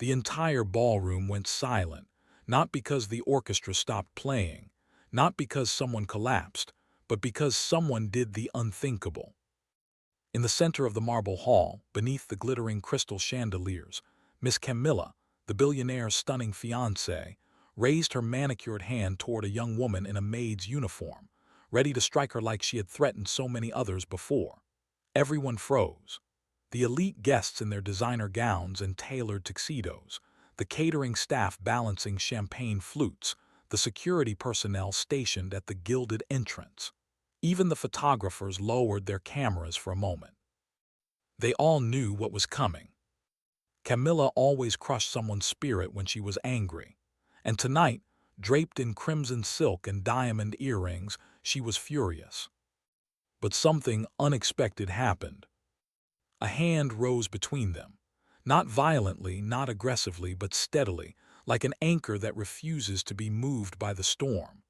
The entire ballroom went silent, not because the orchestra stopped playing, not because someone collapsed, but because someone did the unthinkable. In the center of the marble hall, beneath the glittering crystal chandeliers, Miss Camilla, the billionaire's stunning fiancée, raised her manicured hand toward a young woman in a maid's uniform, ready to strike her like she had threatened so many others before. Everyone froze. The elite guests in their designer gowns and tailored tuxedos, the catering staff balancing champagne flutes, the security personnel stationed at the gilded entrance. Even the photographers lowered their cameras for a moment. They all knew what was coming. Camilla always crushed someone's spirit when she was angry, and tonight, draped in crimson silk and diamond earrings, she was furious. But something unexpected happened. A hand rose between them, not violently, not aggressively, but steadily, like an anchor that refuses to be moved by the storm.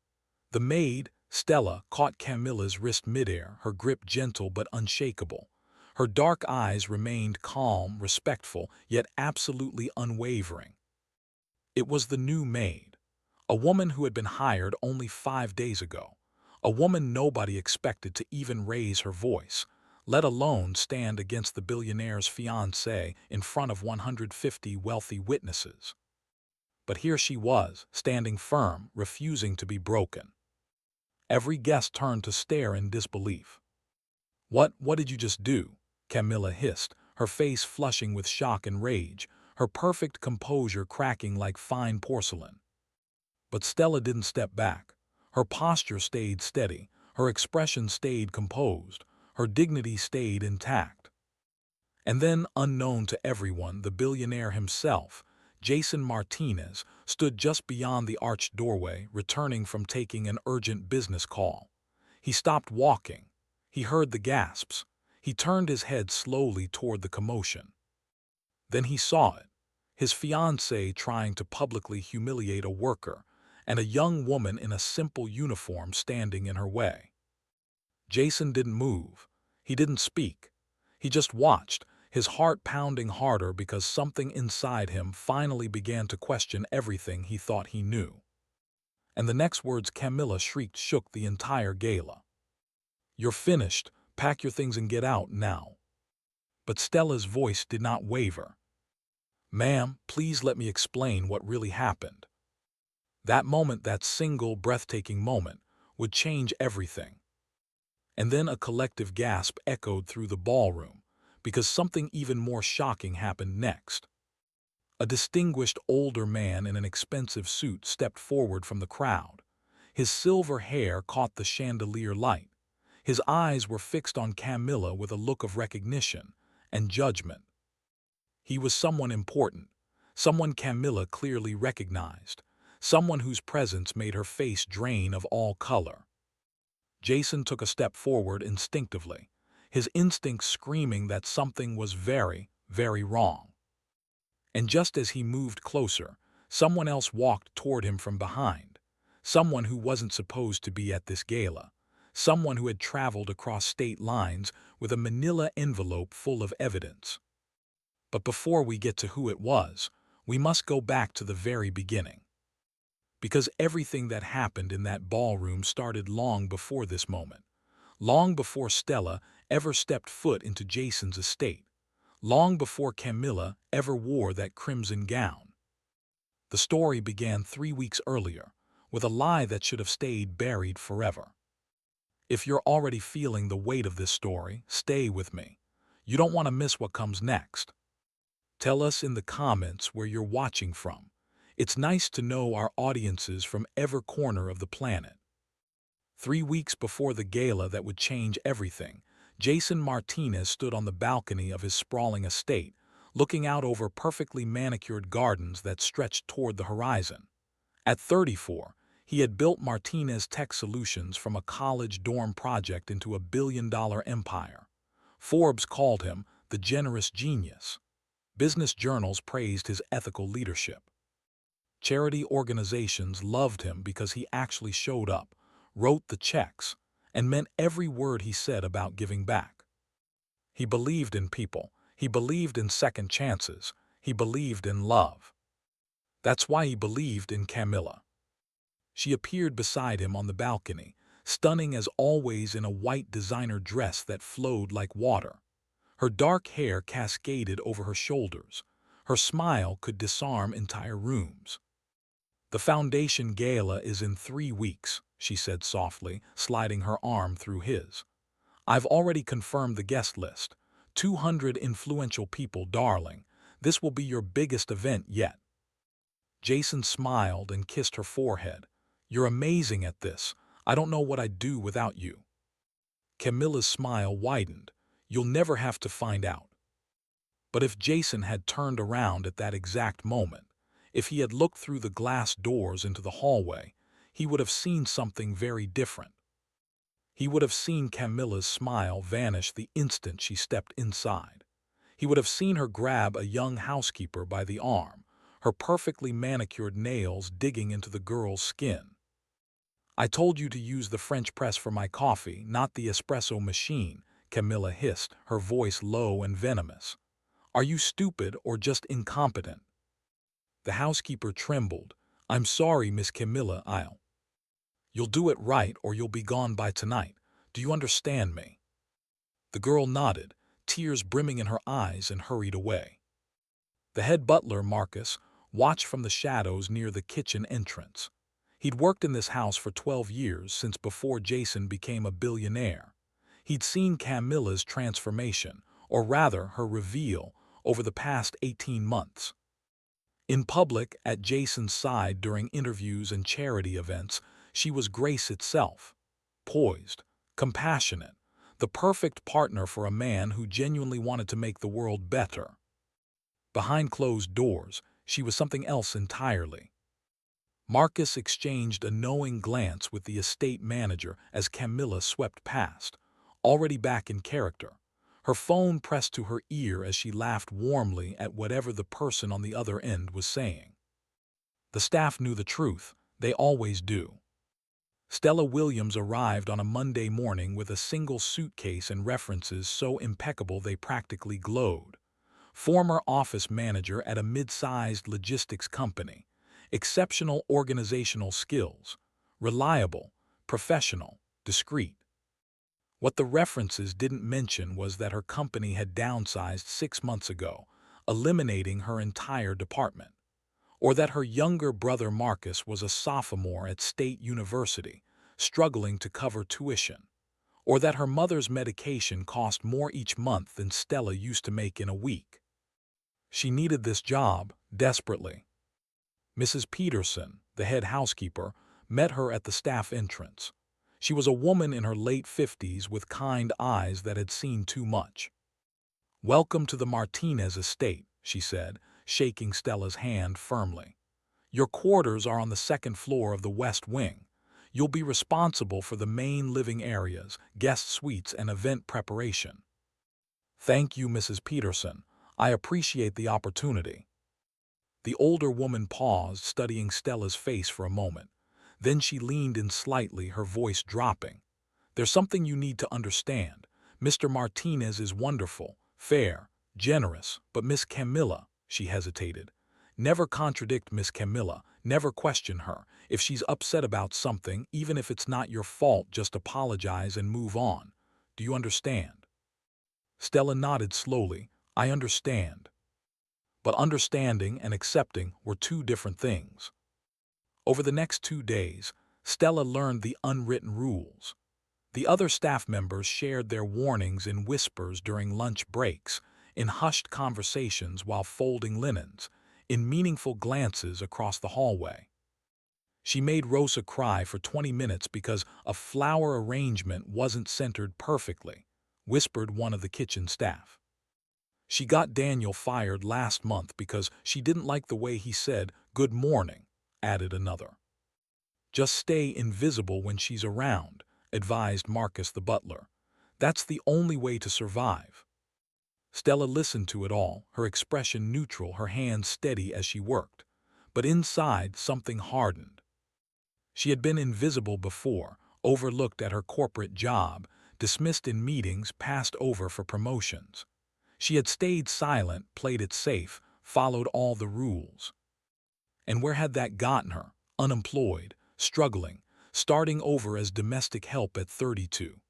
The maid, Stella, caught Camilla's wrist midair, her grip gentle but unshakable. Her dark eyes remained calm, respectful, yet absolutely unwavering. It was the new maid, a woman who had been hired only 5 days ago, a woman nobody expected to even raise her voice, let alone stand against the billionaire's fiancé in front of 150 wealthy witnesses. But here she was, standing firm, refusing to be broken. Every guest turned to stare in disbelief. What did you just do?" Camilla hissed, her face flushing with shock and rage, her perfect composure cracking like fine porcelain. But Stella didn't step back. Her posture stayed steady, her expression stayed composed, her dignity stayed intact. And then, unknown to everyone, the billionaire himself, Jason Martinez, stood just beyond the arched doorway, returning from taking an urgent business call. He stopped walking. He heard the gasps. He turned his head slowly toward the commotion. Then he saw it, his fiancée trying to publicly humiliate a worker, and a young woman in a simple uniform standing in her way. Jason didn't move. He didn't speak. He just watched, his heart pounding harder because something inside him finally began to question everything he thought he knew. And the next words Camilla shrieked shook the entire gala. "You're finished. Pack your things and get out now." But Stella's voice did not waver. "Ma'am, please let me explain what really happened." That moment, that single, breathtaking moment, would change everything. And then a collective gasp echoed through the ballroom, because something even more shocking happened next. A distinguished older man in an expensive suit stepped forward from the crowd. His silver hair caught the chandelier light. His eyes were fixed on Camilla with a look of recognition and judgment. He was someone important, someone Camilla clearly recognized, someone whose presence made her face drain of all color. Jason took a step forward instinctively, his instincts screaming that something was very, very wrong. And just as he moved closer, someone else walked toward him from behind, someone who wasn't supposed to be at this gala, someone who had traveled across state lines with a manila envelope full of evidence. But before we get to who it was, we must go back to the very beginning. Because everything that happened in that ballroom started long before this moment, long before Stella ever stepped foot into Jason's estate, long before Camilla ever wore that crimson gown. The story began 3 weeks earlier, with a lie that should have stayed buried forever. If you're already feeling the weight of this story, stay with me. You don't want to miss what comes next. Tell us in the comments where you're watching from. It's nice to know our audiences from every corner of the planet. 3 weeks before the gala that would change everything, Jason Martinez stood on the balcony of his sprawling estate, looking out over perfectly manicured gardens that stretched toward the horizon. At 34, he had built Martinez Tech Solutions from a college dorm project into a billion-dollar empire. Forbes called him the generous genius. Business journals praised his ethical leadership. Charity organizations loved him because he actually showed up, wrote the checks, and meant every word he said about giving back. He believed in people. He believed in second chances. He believed in love. That's why he believed in Camilla. She appeared beside him on the balcony, stunning as always in a white designer dress that flowed like water. Her dark hair cascaded over her shoulders. Her smile could disarm entire rooms. "The foundation gala is in 3 weeks," she said softly, sliding her arm through his. "I've already confirmed the guest list. 200 influential people, darling. This will be your biggest event yet." Jason smiled and kissed her forehead. "You're amazing at this. I don't know what I'd do without you." Camilla's smile widened. "You'll never have to find out." But if Jason had turned around at that exact moment, if he had looked through the glass doors into the hallway, he would have seen something very different. He would have seen Camilla's smile vanish the instant she stepped inside. He would have seen her grab a young housekeeper by the arm, her perfectly manicured nails digging into the girl's skin. "I told you to use the French press for my coffee, not the espresso machine," Camilla hissed, her voice low and venomous. "Are you stupid or just incompetent?" The housekeeper trembled. "I'm sorry, Miss Camilla, You'll do it right or you'll be gone by tonight. Do you understand me?" The girl nodded, tears brimming in her eyes, and hurried away. The head butler, Marcus, watched from the shadows near the kitchen entrance. He'd worked in this house for 12 years, since before Jason became a billionaire. He'd seen Camilla's transformation, or rather her reveal, over the past 18 months. In public, at Jason's side during interviews and charity events, she was grace itself. Poised, compassionate, the perfect partner for a man who genuinely wanted to make the world better. Behind closed doors, she was something else entirely. Marcus exchanged a knowing glance with the estate manager as Camilla swept past, already back in character, her phone pressed to her ear as she laughed warmly at whatever the person on the other end was saying. The staff knew the truth. They always do. Stella Williams arrived on a Monday morning with a single suitcase and references so impeccable they practically glowed. Former office manager at a mid-sized logistics company. Exceptional organizational skills. Reliable, professional, discreet. What the references didn't mention was that her company had downsized 6 months ago, eliminating her entire department. Or that her younger brother Marcus was a sophomore at State University, struggling to cover tuition. Or that her mother's medication cost more each month than Stella used to make in a week. She needed this job, desperately. Mrs. Peterson, the head housekeeper, met her at the staff entrance. She was a woman in her late 50s with kind eyes that had seen too much. "Welcome to the Martinez estate," she said, shaking Stella's hand firmly. "Your quarters are on the second floor of the West Wing. You'll be responsible for the main living areas, guest suites, and event preparation." "Thank you, Mrs. Peterson. I appreciate the opportunity." The older woman paused, studying Stella's face for a moment. Then she leaned in slightly, her voice dropping. "There's something you need to understand. Mr. Martinez is wonderful, fair, generous, but Miss Camilla," she hesitated. "Never contradict Miss Camilla, never question her. If she's upset about something, even if it's not your fault, just apologize and move on. Do you understand?" Stella nodded slowly. "I understand." But understanding and accepting were two different things. Over the next 2 days, Stella learned the unwritten rules. The other staff members shared their warnings in whispers during lunch breaks, in hushed conversations while folding linens, in meaningful glances across the hallway. She made Rosa cry for 20 minutes because a flower arrangement wasn't centered perfectly, whispered one of the kitchen staff. She got Daniel fired last month because she didn't like the way he said, "Good morning," added another. "Just stay invisible when she's around," advised Marcus the butler. "That's the only way to survive." Stella listened to it all, her expression neutral, her hands steady as she worked. But inside, something hardened. She had been invisible before, overlooked at her corporate job, dismissed in meetings, passed over for promotions. She had stayed silent, played it safe, followed all the rules. And where had that gotten her? Unemployed, struggling, starting over as domestic help at 32.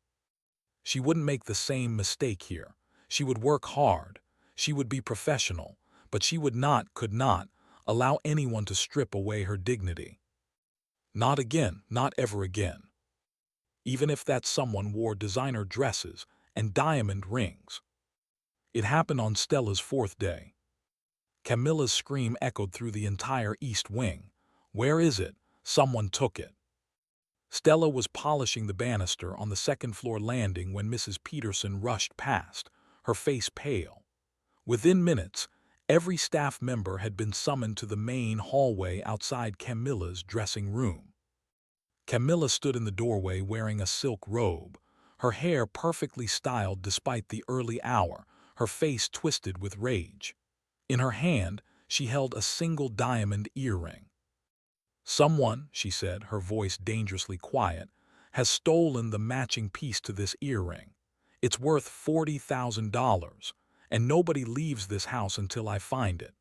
She wouldn't make the same mistake here. She would work hard. She would be professional, but she could not, allow anyone to strip away her dignity. Not again, not ever again. Even if that someone wore designer dresses and diamond rings. It happened on Stella's fourth day. Camilla's scream echoed through the entire East Wing. "Where is it? Someone took it." Stella was polishing the banister on the second-floor landing when Mrs. Peterson rushed past, her face pale. Within minutes, every staff member had been summoned to the main hallway outside Camilla's dressing room. Camilla stood in the doorway wearing a silk robe, her hair perfectly styled despite the early hour, her face twisted with rage. In her hand, she held a single diamond earring. "Someone," she said, her voice dangerously quiet, "has stolen the matching piece to this earring. It's worth $40,000, and nobody leaves this house until I find it."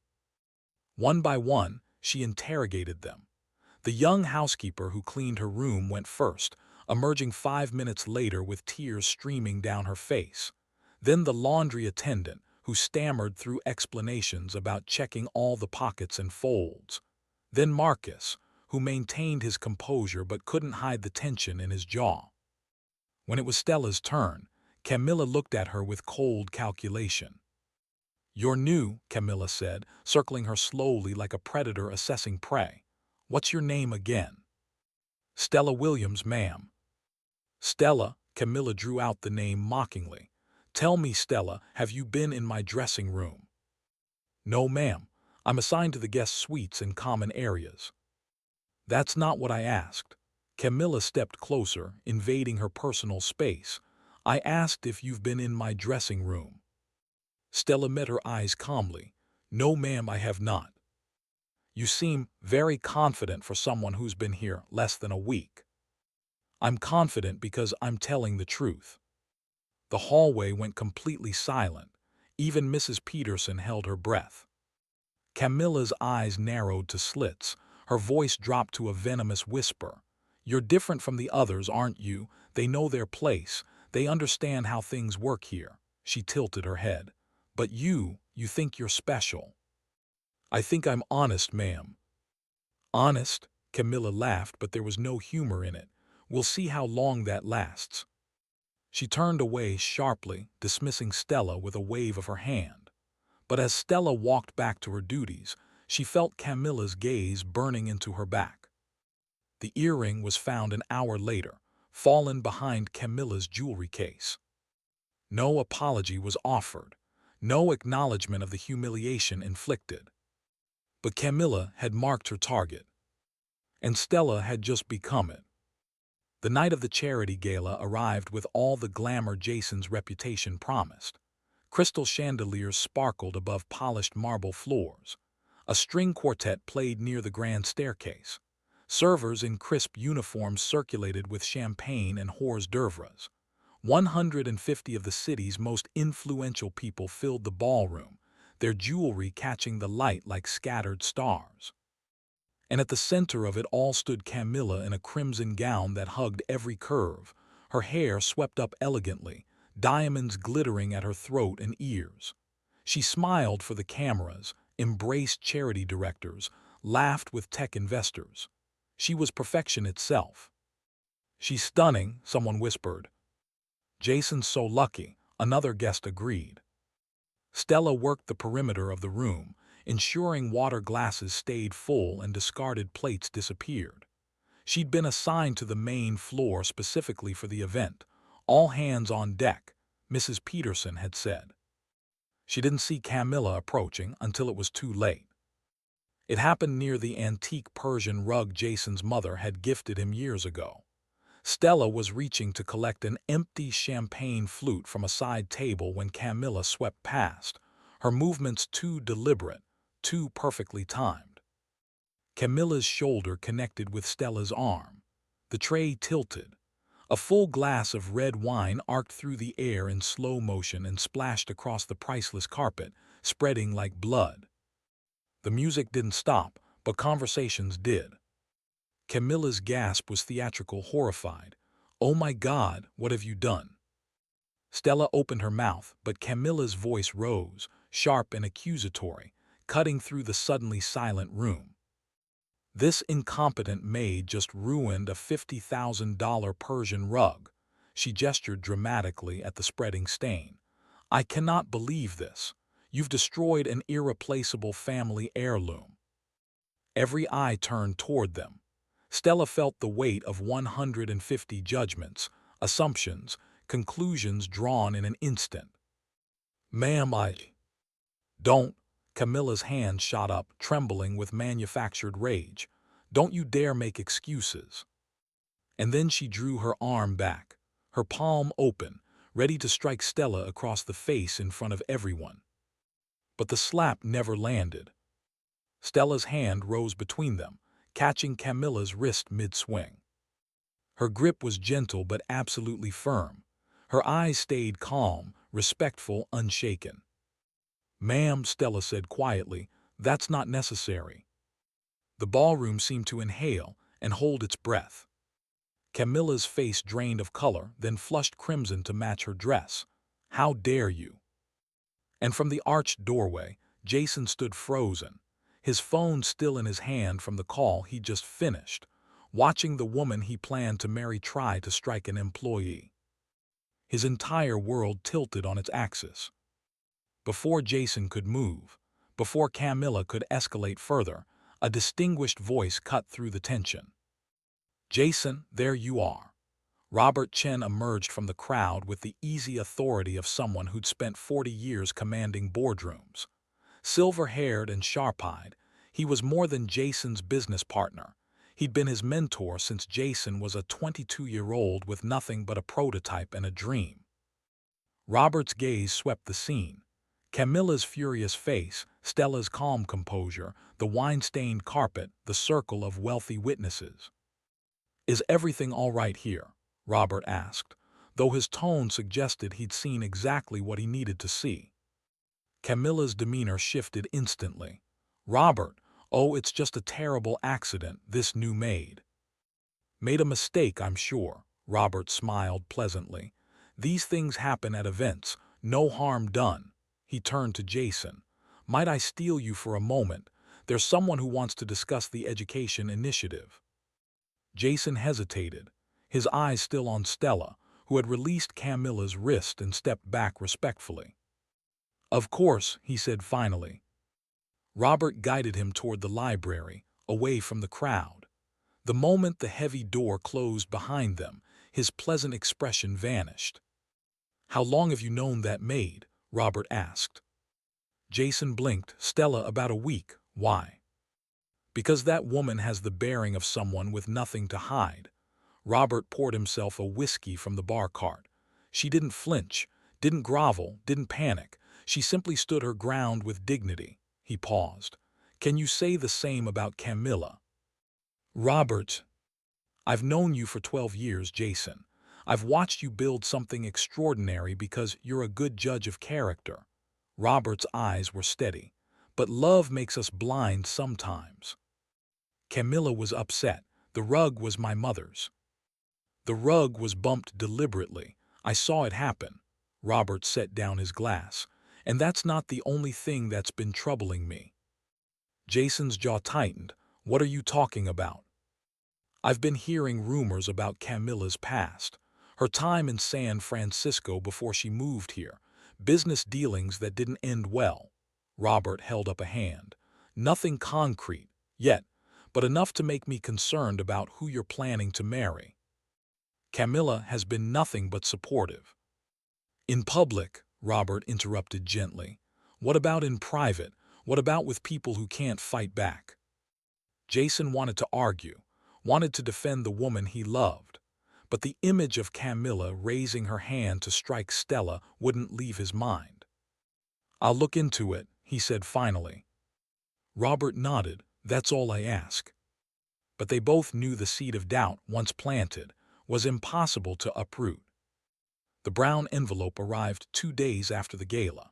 One by one, she interrogated them. The young housekeeper who cleaned her room went first, emerging 5 minutes later with tears streaming down her face. Then the laundry attendant, who stammered through explanations about checking all the pockets and folds. Then Marcus, who maintained his composure but couldn't hide the tension in his jaw. When it was Stella's turn, Camilla looked at her with cold calculation. "You're new," Camilla said, circling her slowly like a predator assessing prey. "What's your name again?" "Stella Williams, ma'am." "Stella," Camilla drew out the name mockingly. "Tell me, Stella, have you been in my dressing room?" "No, ma'am. I'm assigned to the guest suites and common areas." "That's not what I asked." Camilla stepped closer, invading her personal space. "I asked if you've been in my dressing room." Stella met her eyes calmly. "No, ma'am, I have not." "You seem very confident for someone who's been here less than a week." "I'm confident because I'm telling the truth." The hallway went completely silent. Even Mrs. Peterson held her breath. Camilla's eyes narrowed to slits. Her voice dropped to a venomous whisper. "You're different from the others, aren't you? They know their place. They understand how things work here." She tilted her head. "But you think you're special." "I think I'm honest, ma'am." "Honest?" Camilla laughed, but there was no humor in it. "We'll see how long that lasts." She turned away sharply, dismissing Stella with a wave of her hand. But as Stella walked back to her duties, she felt Camilla's gaze burning into her back. The earring was found an hour later, fallen behind Camilla's jewelry case. No apology was offered, no acknowledgement of the humiliation inflicted. But Camilla had marked her target, and Stella had just become it. The night of the charity gala arrived with all the glamour Jason's reputation promised. Crystal chandeliers sparkled above polished marble floors. A string quartet played near the grand staircase. Servers in crisp uniforms circulated with champagne and hors d'oeuvres. 150 of the city's most influential people filled the ballroom, their jewelry catching the light like scattered stars. And at the center of it all stood Camilla in a crimson gown that hugged every curve, her hair swept up elegantly, diamonds glittering at her throat and ears. She smiled for the cameras, embraced charity directors, laughed with tech investors. She was perfection itself. "She's stunning," someone whispered. "Jason's so lucky," another guest agreed. Stella worked the perimeter of the room, ensuring water glasses stayed full and discarded plates disappeared. She'd been assigned to the main floor specifically for the event. "All hands on deck," Mrs. Peterson had said. She didn't see Camilla approaching until it was too late. It happened near the antique Persian rug Jason's mother had gifted him years ago. Stella was reaching to collect an empty champagne flute from a side table when Camilla swept past, her movements too deliberate, too perfectly timed. Camilla's shoulder connected with Stella's arm. The tray tilted. A full glass of red wine arced through the air in slow motion and splashed across the priceless carpet, spreading like blood. The music didn't stop, but conversations did. Camilla's gasp was theatrical, horrified. "Oh my God, what have you done?" Stella opened her mouth, but Camilla's voice rose, sharp and accusatory, cutting through the suddenly silent room. "This incompetent maid just ruined a $50,000 Persian rug." She gestured dramatically at the spreading stain. "I cannot believe this. You've destroyed an irreplaceable family heirloom." Every eye turned toward them. Stella felt the weight of 150 judgments, assumptions, conclusions drawn in an instant. "Ma'am, I don't." Camilla's hand shot up, trembling with manufactured rage. "Don't you dare make excuses." And then she drew her arm back, her palm open, ready to strike Stella across the face in front of everyone. But the slap never landed. Stella's hand rose between them, catching Camilla's wrist mid-swing. Her grip was gentle but absolutely firm. Her eyes stayed calm, respectful, unshaken. "Ma'am," Stella said quietly, "that's not necessary." The ballroom seemed to inhale and hold its breath. Camilla's face drained of color, then flushed crimson to match her dress. "How dare you?" And from the arched doorway, Jason stood frozen, his phone still in his hand from the call he'd just finished, watching the woman he planned to marry try to strike an employee. His entire world tilted on its axis. Before Jason could move, before Camilla could escalate further, a distinguished voice cut through the tension. "Jason, there you are." Robert Chen emerged from the crowd with the easy authority of someone who'd spent 40 years commanding boardrooms. Silver-haired and sharp-eyed, he was more than Jason's business partner. He'd been his mentor since Jason was a 22-year-old with nothing but a prototype and a dream. Robert's gaze swept the scene. Camilla's furious face, Stella's calm composure, the wine-stained carpet, the circle of wealthy witnesses. "Is everything all right here?" Robert asked, though his tone suggested he'd seen exactly what he needed to see. Camilla's demeanor shifted instantly. "Robert, oh, it's just a terrible accident, this new maid." "Made a mistake, I'm sure," Robert smiled pleasantly. "These things happen at events, no harm done." He turned to Jason. "Might I steal you for a moment? There's someone who wants to discuss the education initiative." Jason hesitated, his eyes still on Stella, who had released Camilla's wrist and stepped back respectfully. "Of course," he said finally. Robert guided him toward the library, away from the crowd. The moment the heavy door closed behind them, his pleasant expression vanished. "How long have you known that maid?" Robert asked. Jason blinked. "Stella, about a week." "Why?" "Because that woman has the bearing of someone with nothing to hide." Robert poured himself a whiskey from the bar cart. "She didn't flinch, didn't grovel, didn't panic. She simply stood her ground with dignity." He paused. "Can you say the same about Camilla?" "Robert, I've known you for 12 years, Jason. I've watched you build something extraordinary because you're a good judge of character." Robert's eyes were steady. "But love makes us blind sometimes." Camilla was upset. "The rug was my mother's." "The rug was bumped deliberately. I saw it happen." Robert set down his glass. "And that's not the only thing that's been troubling me." Jason's jaw tightened. "What are you talking about?" "I've been hearing rumors about Camilla's past. Her time in San Francisco before she moved here. Business dealings that didn't end well." Robert held up a hand. "Nothing concrete, yet, but enough to make me concerned about who you're planning to marry." "Camilla has been nothing but supportive." "In public," Robert interrupted gently. "What about in private? What about with people who can't fight back?" Jason wanted to argue, wanted to defend the woman he loved. But the image of Camilla raising her hand to strike Stella wouldn't leave his mind. "I'll look into it," he said finally. Robert nodded. "That's all I ask." But they both knew the seed of doubt, once planted, was impossible to uproot. The brown envelope arrived 2 days after the gala.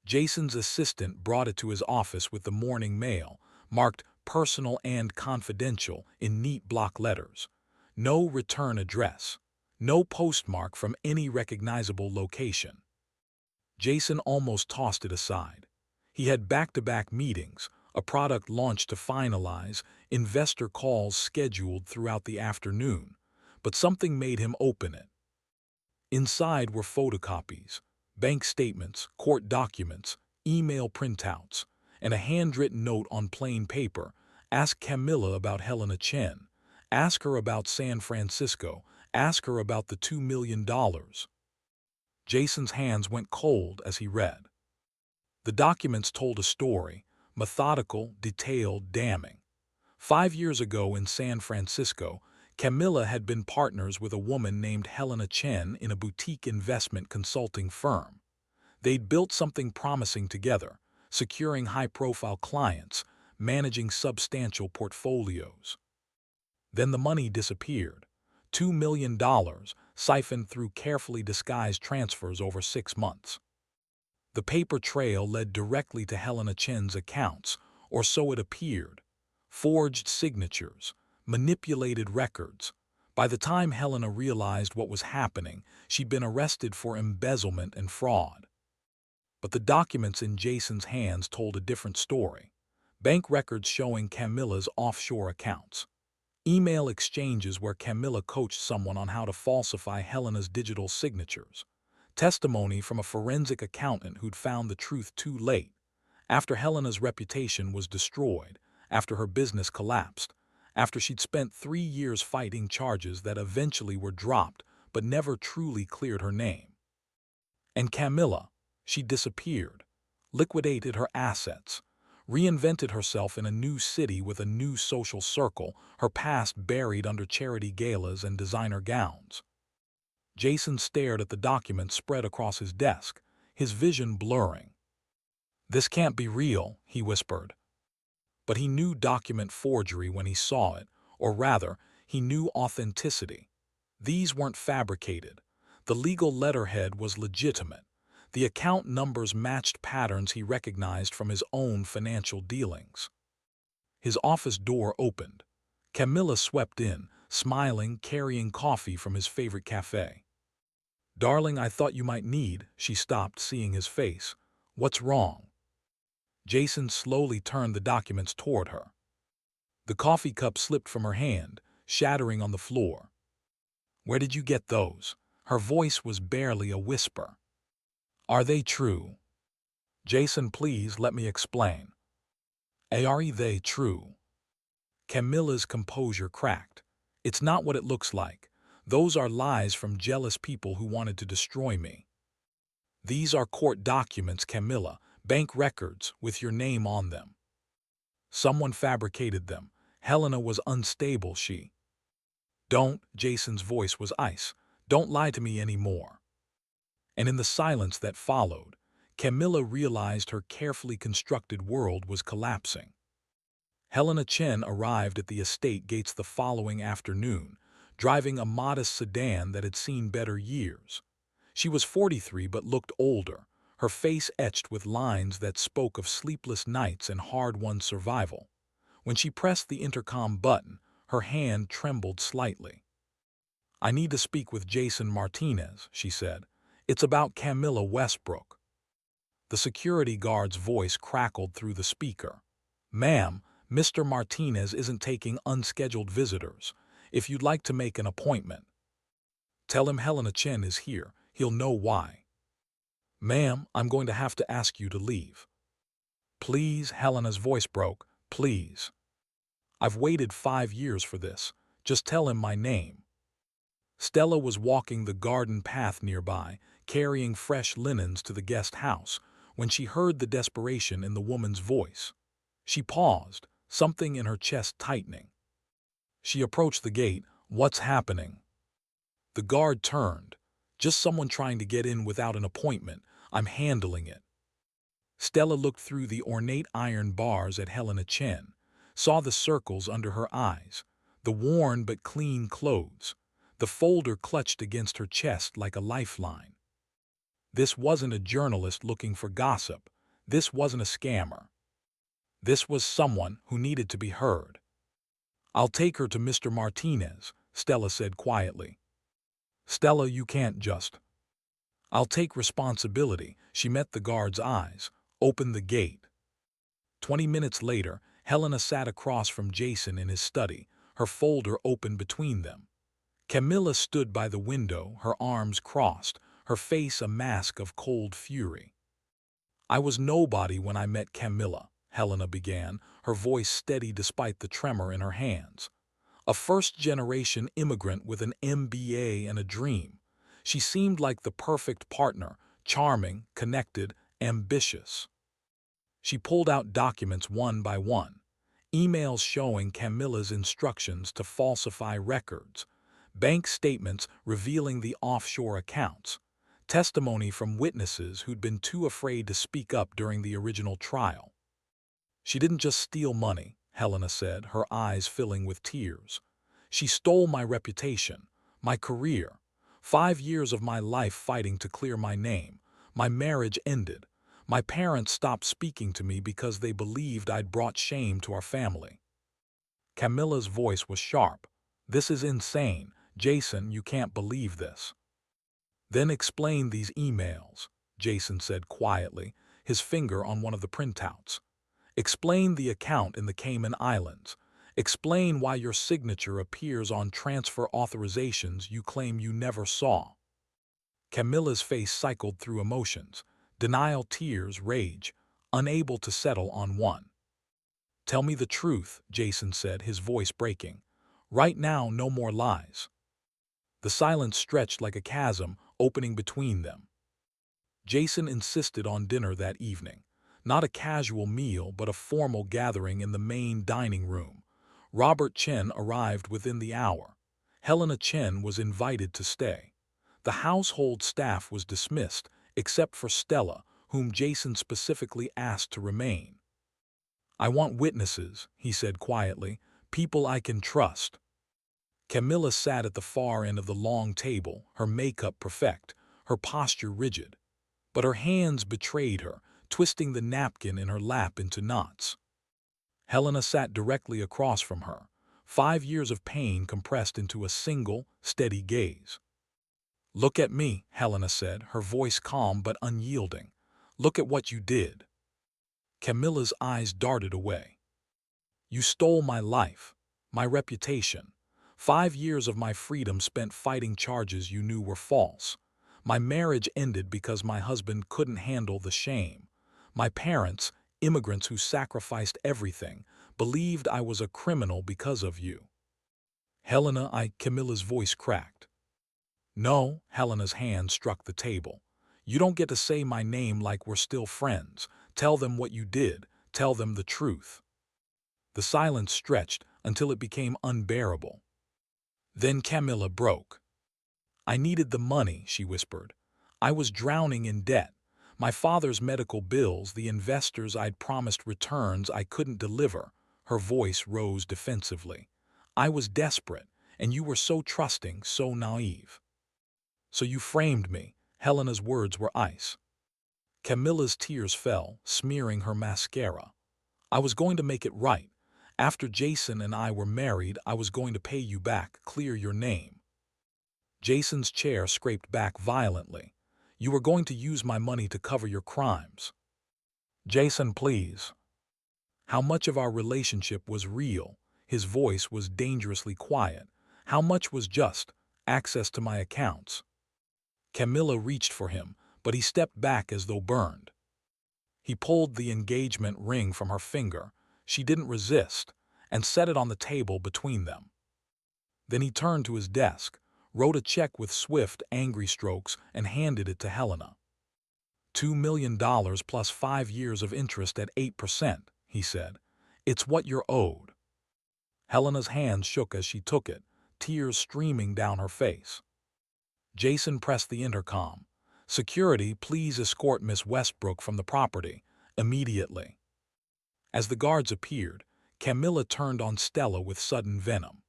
Jason's assistant brought it to his office with the morning mail, marked personal and confidential in neat block letters. No return address. No postmark from any recognizable location. Jason almost tossed it aside. He had back-to-back meetings, a product launch to finalize, investor calls scheduled throughout the afternoon, but something made him open it. Inside were photocopies, bank statements, court documents, email printouts, and a handwritten note on plain paper. Ask Camilla about Helena Chen. Ask her about San Francisco. Ask her about the $2 million. Jason's hands went cold as he read. The documents told a story, methodical, detailed, damning. 5 years ago in San Francisco, Camilla had been partners with a woman named Helena Chen in a boutique investment consulting firm. They'd built something promising together, securing high-profile clients, managing substantial portfolios. Then the money disappeared. $2 million, siphoned through carefully disguised transfers over 6 months. The paper trail led directly to Helena Chen's accounts, or so it appeared. Forged signatures, manipulated records. By the time Helena realized what was happening, she'd been arrested for embezzlement and fraud. But the documents in Jason's hands told a different story. Bank records showing Camilla's offshore accounts. Email exchanges where Camilla coached someone on how to falsify Helena's digital signatures. Testimony from a forensic accountant who'd found the truth too late, after Helena's reputation was destroyed, after her business collapsed, after she'd spent 3 years fighting charges that eventually were dropped but never truly cleared her name. And Camilla, she disappeared, liquidated her assets, reinvented herself in a new city with a new social circle, her past buried under charity galas and designer gowns. Jason stared at the documents spread across his desk, his vision blurring. "This can't be real," he whispered. But he knew document forgery when he saw it, or rather, he knew authenticity. These weren't fabricated. The legal letterhead was legitimate. The account numbers matched patterns he recognized from his own financial dealings. His office door opened. Camilla swept in, smiling, carrying coffee from his favorite cafe. "Darling, I thought you might need," she stopped, seeing his face. "What's wrong?" Jason slowly turned the documents toward her. The coffee cup slipped from her hand, shattering on the floor. "Where did you get those?" Her voice was barely a whisper. "Are they true?" "Jason, please let me explain." "Are they true?" Camilla's composure cracked. "It's not what it looks like. Those are lies from jealous people who wanted to destroy me." "These are court documents, Camilla, bank records with your name on them." "Someone fabricated them. Helena was unstable, she—" "Don't," Jason's voice was ice. "Don't lie to me anymore." And in the silence that followed, Camilla realized her carefully constructed world was collapsing. Helena Chen arrived at the estate gates the following afternoon, driving a modest sedan that had seen better years. She was 43 but looked older, her face etched with lines that spoke of sleepless nights and hard-won survival. When she pressed the intercom button, her hand trembled slightly. "I need to speak with Jason Martinez," she said. "It's about Camilla Westbrook." The security guard's voice crackled through the speaker. "Ma'am, Mr. Martinez isn't taking unscheduled visitors. If you'd like to make an appointment, tell him Helena Chen is here. He'll know why." "Ma'am, I'm going to have to ask you to leave." "Please," Helena's voice broke. "Please. I've waited 5 years for this. Just tell him my name." Stella was walking the garden path nearby, carrying fresh linens to the guest house, when she heard the desperation in the woman's voice. She paused, something in her chest tightening. She approached the gate. "What's happening?" The guard turned. "Just someone trying to get in without an appointment. I'm handling it." Stella looked through the ornate iron bars at Helena Chen, saw the circles under her eyes, the worn but clean clothes, the folder clutched against her chest like a lifeline. This wasn't a journalist looking for gossip. This wasn't a scammer. This was someone who needed to be heard. "I'll take her to Mr. Martinez," Stella said quietly. "Stella, you can't just—" "I'll take responsibility." She met the guard's eyes, opened the gate. 20 minutes later, Helena sat across from Jason in his study, her folder open between them. Camilla stood by the window, her arms crossed, her face a mask of cold fury. "I was nobody when I met Camilla," Helena began, her voice steady despite the tremor in her hands. "A first-generation immigrant with an MBA and a dream. She seemed like the perfect partner, charming, connected, ambitious." She pulled out documents one by one. Emails showing Camilla's instructions to falsify records, bank statements revealing the offshore accounts, testimony from witnesses who'd been too afraid to speak up during the original trial. "She didn't just steal money," Helena said, her eyes filling with tears. "She stole my reputation, my career, 5 years of my life fighting to clear my name. My marriage ended. My parents stopped speaking to me because they believed I'd brought shame to our family." Camilla's voice was sharp. "This is insane. Jason, you can't believe this." "Then explain these emails," Jason said quietly, his finger on one of the printouts. "Explain the account in the Cayman Islands. Explain why your signature appears on transfer authorizations you claim you never saw." Camilla's face cycled through emotions: denial, tears, rage, unable to settle on one. "Tell me the truth," Jason said, his voice breaking. "Right now, no more lies." The silence stretched like a chasm, opening between them. Jason insisted on dinner that evening. Not a casual meal, but a formal gathering in the main dining room. Robert Chen arrived within the hour. Helena Chen was invited to stay. The household staff was dismissed, except for Stella, whom Jason specifically asked to remain. "I want witnesses," he said quietly, "people I can trust." Camilla sat at the far end of the long table, her makeup perfect, her posture rigid. But her hands betrayed her, twisting the napkin in her lap into knots. Helena sat directly across from her, 5 years of pain compressed into a single, steady gaze. "Look at me," Helena said, her voice calm but unyielding. "Look at what you did." Camilla's eyes darted away. "You stole my life, my reputation. 5 years of my freedom spent fighting charges you knew were false. My marriage ended because my husband couldn't handle the shame. My parents, immigrants who sacrificed everything, believed I was a criminal because of you." Camilla's voice cracked. "No," Helena's hand struck the table. "You don't get to say my name like we're still friends. Tell them what you did. Tell them the truth." The silence stretched until it became unbearable. Then Camilla broke. "I needed the money," she whispered. "I was drowning in debt. My father's medical bills, the investors I'd promised returns I couldn't deliver." Her voice rose defensively. "I was desperate, and you were so trusting, so naive. So you framed me." Helena's words were ice. Camilla's tears fell, smearing her mascara. "I was going to make it right. After Jason and I were married, I was going to pay you back, clear your name." Jason's chair scraped back violently. "You were going to use my money to cover your crimes." "Jason, please." "How much of our relationship was real?" His voice was dangerously quiet. "How much was just access to my accounts?" Camilla reached for him, but he stepped back as though burned. He pulled the engagement ring from her finger. She didn't resist, and set it on the table between them. Then he turned to his desk, wrote a check with swift, angry strokes, and handed it to Helena. $2 million plus 5 years of interest at 8%, he said. "It's what you're owed." Helena's hands shook as she took it, tears streaming down her face. Jason pressed the intercom. "Security, please escort Miss Westbrook from the property, immediately." As the guards appeared, Camilla turned on Stella with sudden venom.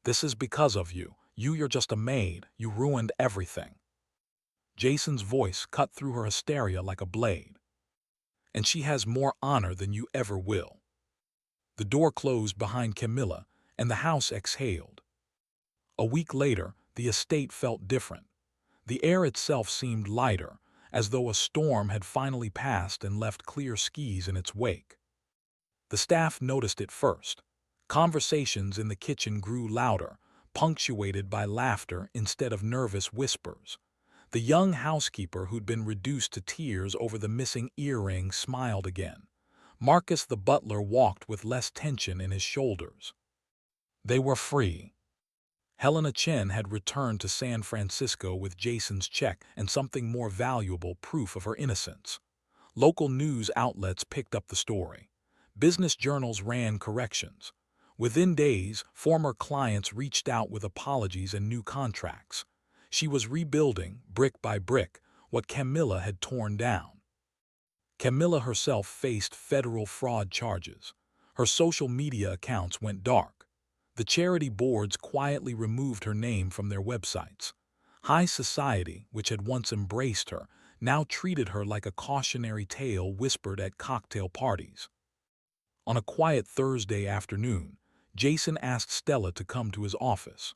"This is because of you. You're just a maid. You ruined everything." Jason's voice cut through her hysteria like a blade. "And she has more honor than you ever will." The door closed behind Camilla, and the house exhaled. A week later, the estate felt different. The air itself seemed lighter, as though a storm had finally passed and left clear skies in its wake. The staff noticed it first. Conversations in the kitchen grew louder, punctuated by laughter instead of nervous whispers. The young housekeeper who'd been reduced to tears over the missing earring smiled again. Marcus the butler walked with less tension in his shoulders. They were free. Helena Chen had returned to San Francisco with Jason's check and something more valuable, proof of her innocence. Local news outlets picked up the story. Business journals ran corrections. Within days, former clients reached out with apologies and new contracts. She was rebuilding, brick by brick, what Camilla had torn down. Camilla herself faced federal fraud charges. Her social media accounts went dark. The charity boards quietly removed her name from their websites. High society, which had once embraced her, now treated her like a cautionary tale whispered at cocktail parties. On a quiet Thursday afternoon, Jason asked Stella to come to his office.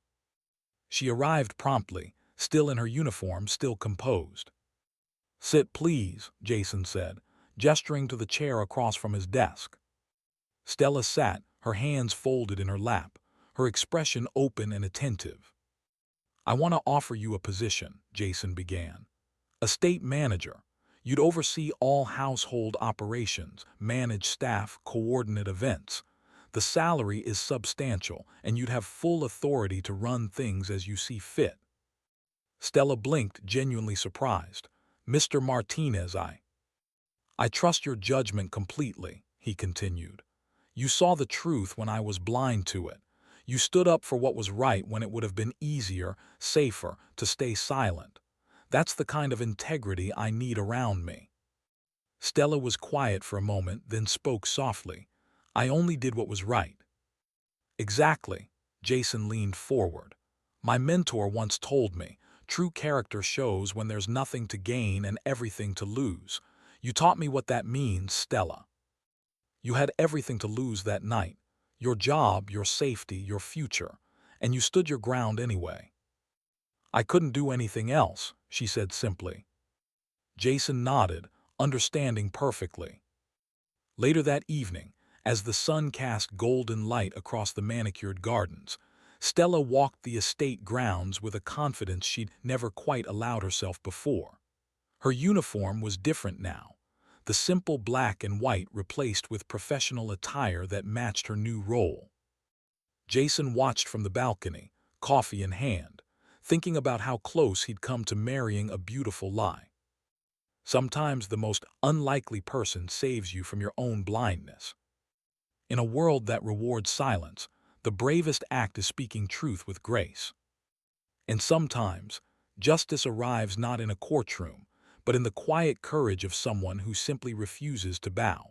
She arrived promptly, still in her uniform, still composed. "Sit, please," Jason said, gesturing to the chair across from his desk. Stella sat, her hands folded in her lap, her expression open and attentive. "I want to offer you a position," Jason began. "Estate manager. You'd oversee all household operations, manage staff, coordinate events. The salary is substantial, and you'd have full authority to run things as you see fit." Stella blinked, genuinely surprised. "Mr. Martinez, I trust your judgment completely," he continued. "You saw the truth when I was blind to it. You stood up for what was right when it would have been easier, safer, to stay silent. That's the kind of integrity I need around me." Stella was quiet for a moment, then spoke softly. "I only did what was right." "Exactly." Jason leaned forward. "My mentor once told me, true character shows when there's nothing to gain and everything to lose. You taught me what that means, Stella. You had everything to lose that night. Your job, your safety, your future. And you stood your ground anyway." "I couldn't do anything else," she said simply. Jason nodded, understanding perfectly. Later that evening, as the sun cast golden light across the manicured gardens, Stella walked the estate grounds with a confidence she'd never quite allowed herself before. Her uniform was different now, the simple black and white replaced with professional attire that matched her new role. Jason watched from the balcony, coffee in hand, thinking about how close he'd come to marrying a beautiful lie. Sometimes the most unlikely person saves you from your own blindness. In a world that rewards silence, the bravest act is speaking truth with grace. And sometimes, justice arrives not in a courtroom, but in the quiet courage of someone who simply refuses to bow.